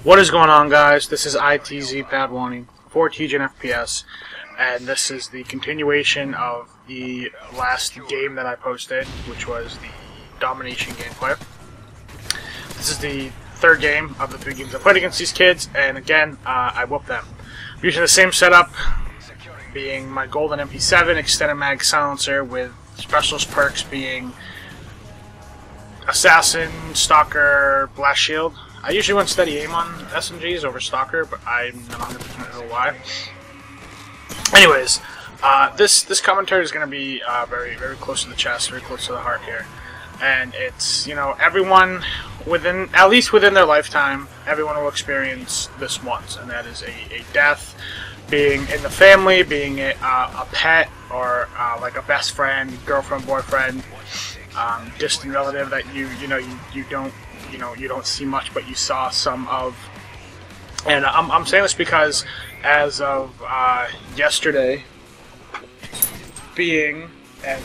What is going on, guys? This is ITZ Pad Warning for TGN FPS, and this is the continuation of the last game that I posted, which was the domination gameplay. This is the third game of the 3 games I played against these kids, and again, I whooped them. I'm using the same setup, being my golden MP7 extended mag silencer with specialist perks being Assassin, Stalker, Blast Shield. I usually went steady aim on SMGs over Stalker, but I'm not 100% sure why. Anyways, this commentary is going to be very close to the chest, very close to the heart here. And it's, you know, everyone within, at least within their lifetime, everyone will experience this once, and that is a death, being in the family, being a pet, or like a best friend, girlfriend, boyfriend, distant relative that you don't see much, but you saw some of. And I'm saying this because as of yesterday, being, and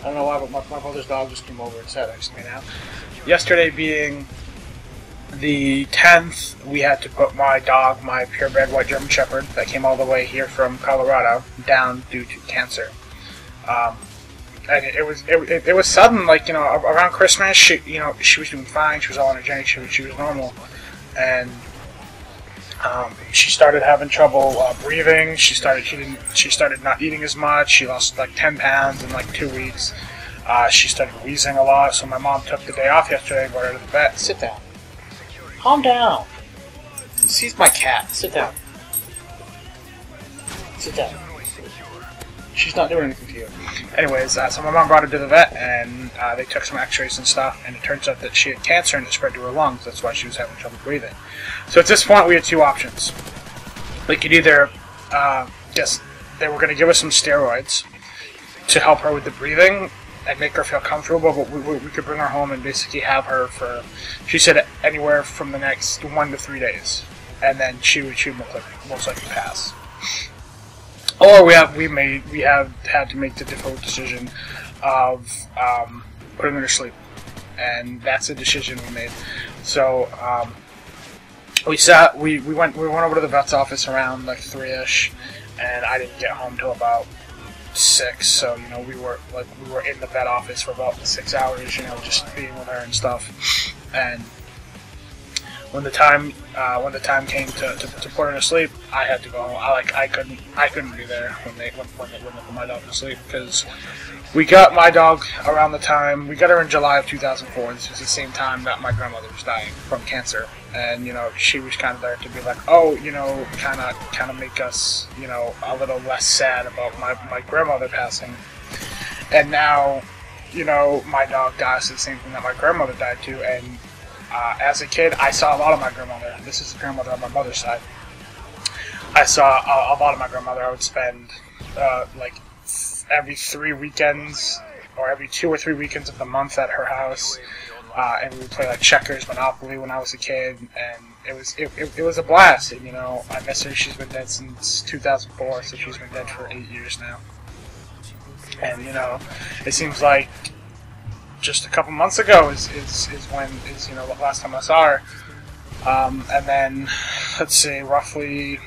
I don't know why, but my brother's dog just came over and sat next to me now. Yesterday being the 10th, we had to put my dog, my purebred white German Shepherd, that came all the way here from Colorado, down due to cancer. And it was sudden, like, you know, around Christmas, she was doing fine, she was all energetic, she was normal, and she started having trouble breathing. She started not eating as much. She lost like 10 pounds in like 2 weeks. She started wheezing a lot, so my mom took the day off yesterday and brought her to the vet. Sit down. Calm down. She's my cat. Sit down. Sit down. She's not doing anything to you. Anyways, so my mom brought her to the vet, and they took some x-rays and stuff, and it turns out that she had cancer and it spread to her lungs. That's why she was having trouble breathing. So at this point, we had 2 options. We could either, guess they were going to give us some steroids to help her with the breathing and make her feel comfortable, but we could bring her home and basically have her for, she said, anywhere from the next 1 to 3 days, and then she would most likely pass. Or we have had to make the difficult decision of putting her to sleep, and that's a decision we made. So we went over to the vet's office around like 3ish, and I didn't get home till about 6. So you know we were in the vet office for about 6 hours, you know, just being with her and stuff. And when the time came to put her to sleep, I had to go home. I couldn't be there when they put my dog to sleep, because we got my dog around the time, we got her in July of 2004. This was the same time that my grandmother was dying from cancer, and you know she was kind of there to be like, oh, you know, kind of make us, you know, a little less sad about my grandmother passing. And now, you know, my dog dies to the same thing that my grandmother died to, and as a kid, I saw a lot of my grandmother. This is the grandmother on my mother's side. I saw a lot of my grandmother. I would spend like every 3 weekends, or every 2 or 3 weekends of the month at her house, and we would play like checkers, Monopoly when I was a kid, and it was a blast. And you know, I miss her. She's been dead since 2004, so she's been dead for 8 years now. And you know, it seems like just a couple months ago is you know, the last time I saw her. And then, let's say, roughly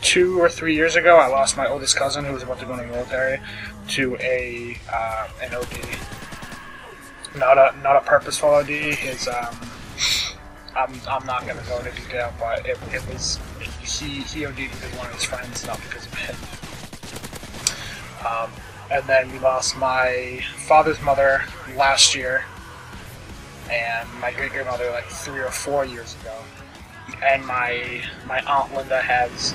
2 or 3 years ago, I lost my oldest cousin who was about to go in the military to an OD. Not a purposeful OD. His I'm not going to go into detail, but it was he OD'd because one of his friends, not because of him. And then we lost my father's mother last year, and my great-grandmother like 3 or 4 years ago. And my Aunt Linda has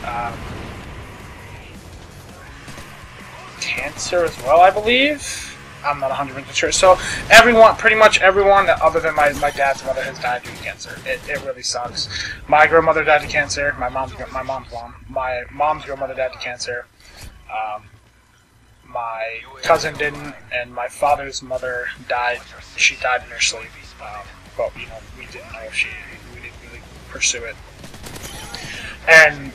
cancer as well, I believe. I'm not 100% sure. So pretty much everyone other than my dad's mother has died due to cancer. It really sucks. My grandmother died to cancer. My mom's mom. My mom's grandmother died to cancer. My cousin didn't, and my father's mother died. She died in her sleep, but you know, we didn't know if we didn't really pursue it. And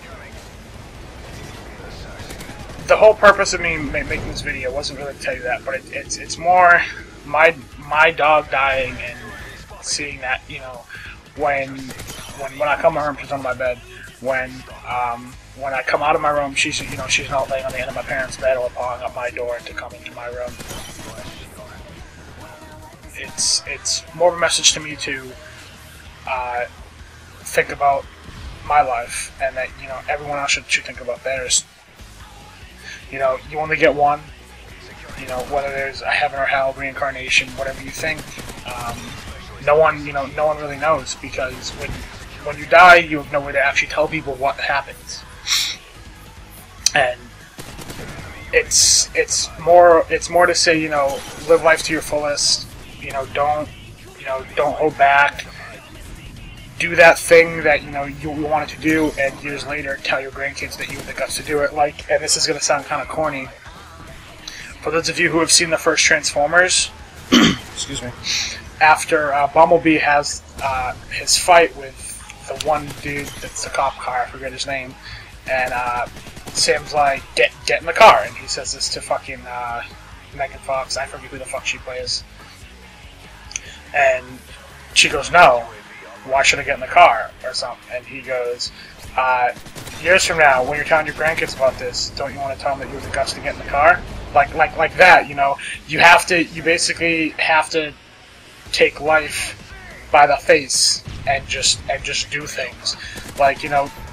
the whole purpose of me making this video wasn't really to tell you that, but it's more my dog dying and seeing that, you know, when when I come home, she's on my bed. When I come out of my room, she's she's not laying on the end of my parents' bed or pawing up my door to come into my room. It's more of a message to me to think about my life, and that everyone else should think about theirs. You only get one. Whether there's a heaven or hell, reincarnation, whatever you think. No one really knows, because when you die, you have no way to actually tell people what happens. And it's more to say, live life to your fullest. Don't hold back. Do that thing that you wanted to do, and years later tell your grandkids that you had the guts to do it. And this is gonna sound kind of corny. For those of you who have seen the first Transformers, excuse me, after Bumblebee has his fight with the one dude that's the cop car, I forget his name, and Sam's like, get in the car, and he says this to fucking Megan Fox, I forget who the fuck she plays, and she goes, no, why should I get in the car, or something, and he goes, years from now, when you're telling your grandkids about this, don't you want to tell them that you have the guts to get in the car? Like that, you basically have to take life by the face and just do things.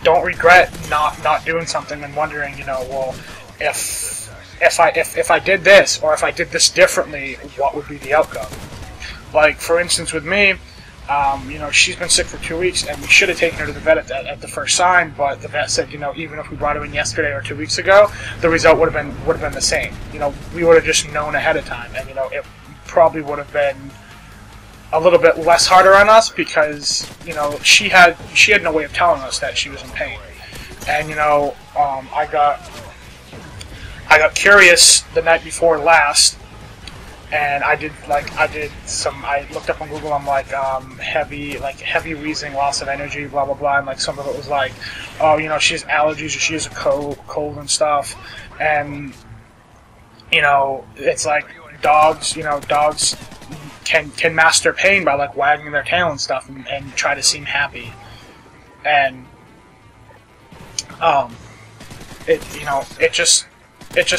Don't regret not doing something and wondering, well, if I did this, or if I did this differently, what would be the outcome? For instance, with me, she's been sick for 2 weeks, and we should have taken her to the vet at the first sign, but the vet said, even if we brought her in yesterday or 2 weeks ago, the result would have been the same. We would have just known ahead of time, and it probably would have been a little bit less harder on us, because she had no way of telling us that she was in pain, and I got curious the night before last. And I looked up on Google, I'm like, heavy wheezing, loss of energy, blah, blah, blah, and some of it was like, oh, she has allergies, or she has a cold and stuff, and, it's like dogs can mask their pain by, wagging their tail and stuff, and try to seem happy, and, it just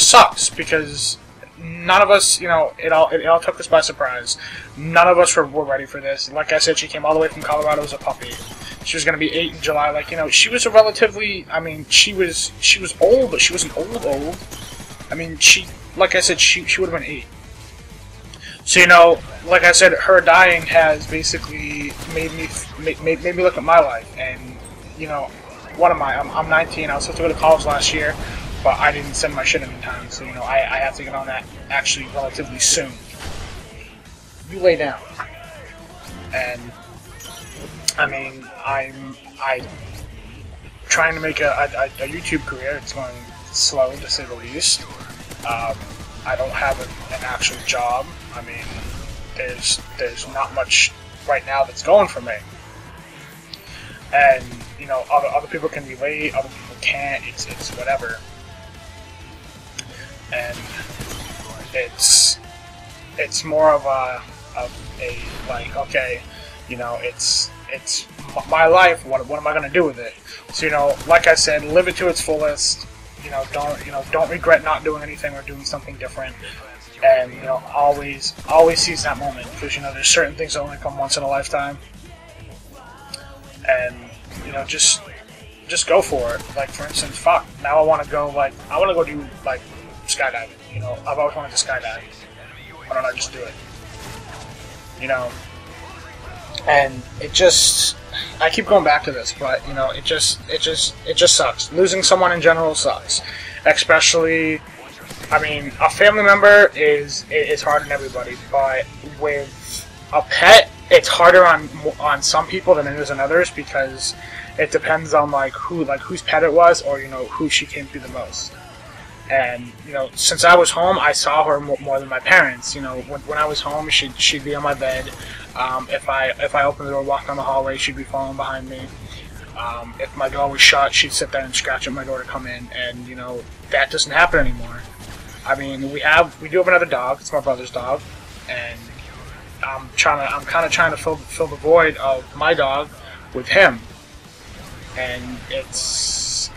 sucks, because none of us, it all took us by surprise. None of us were ready for this. Like I said, she came all the way from Colorado as a puppy. She was going to be 8 in July. She was a relatively, she was old, but she wasn't old. Like I said, she would have been 8. So, like I said, her dying has basically made me look at my life. And, what am I? I'm 19. I was supposed to go to college last year, but I didn't send my shit in time, so I have to get on that actually relatively soon. You lay down, and I'm trying to make a YouTube career. It's going slow, to say the least. I don't have an actual job. There's not much right now that's going for me, and other people can relate, other people can't. It's whatever. And it's more of a okay, it's my life. What am I gonna do with it? So like I said, live it to its fullest. Don't regret not doing anything or doing something different. And always seize that moment, because there's certain things that only come once in a lifetime. And just go for it. For instance, now I want to go do skydiving. I've always wanted to skydive. Why don't I just do it? And I keep going back to this, but it just sucks. Losing someone in general sucks, especially. A family member is hard on everybody, but with a pet, it's harder on some people than it is on others, because it depends on whose pet it was, or who she came through the most. And since I was home, I saw her more than my parents. When I was home, she'd be on my bed. If I opened the door, walked down the hallway, she'd be following behind me. If my door was shut, she'd sit there and scratch at my door to come in, and that doesn't happen anymore. We do have another dog. It's my brother's dog, and I'm kind of trying to fill the void of my dog with him. and it's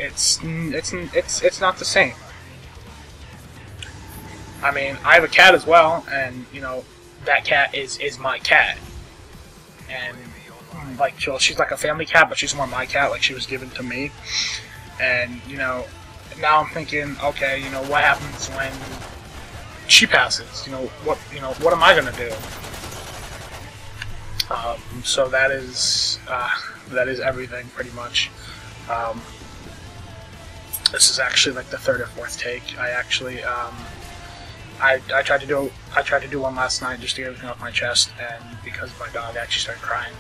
not the same. I mean, I have a cat as well, and you know, that cat is my cat, and like she's like a family cat, but she's more my cat. Like she was given to me, and you know, now I'm thinking, okay, you know, what happens when she passes? You know, what am I gonna do? So that is everything pretty much. This is actually like the third or fourth take. I actually I tried to do one last night just to get everything off my chest, and because my dog actually started crying.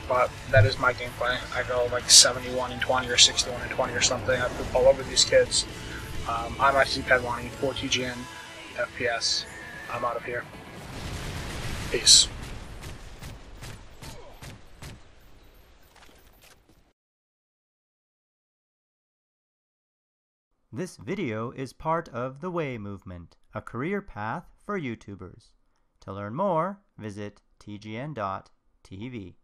But that is my gameplay. I go like 71 and 20 or 61 and 20 or something. I poop all over these kids. I'm actually Pedwani, 4 TGN FPS. I'm out of here. Peace. This video is part of the Way movement, a career path for YouTubers. To learn more, visit tgn.tv.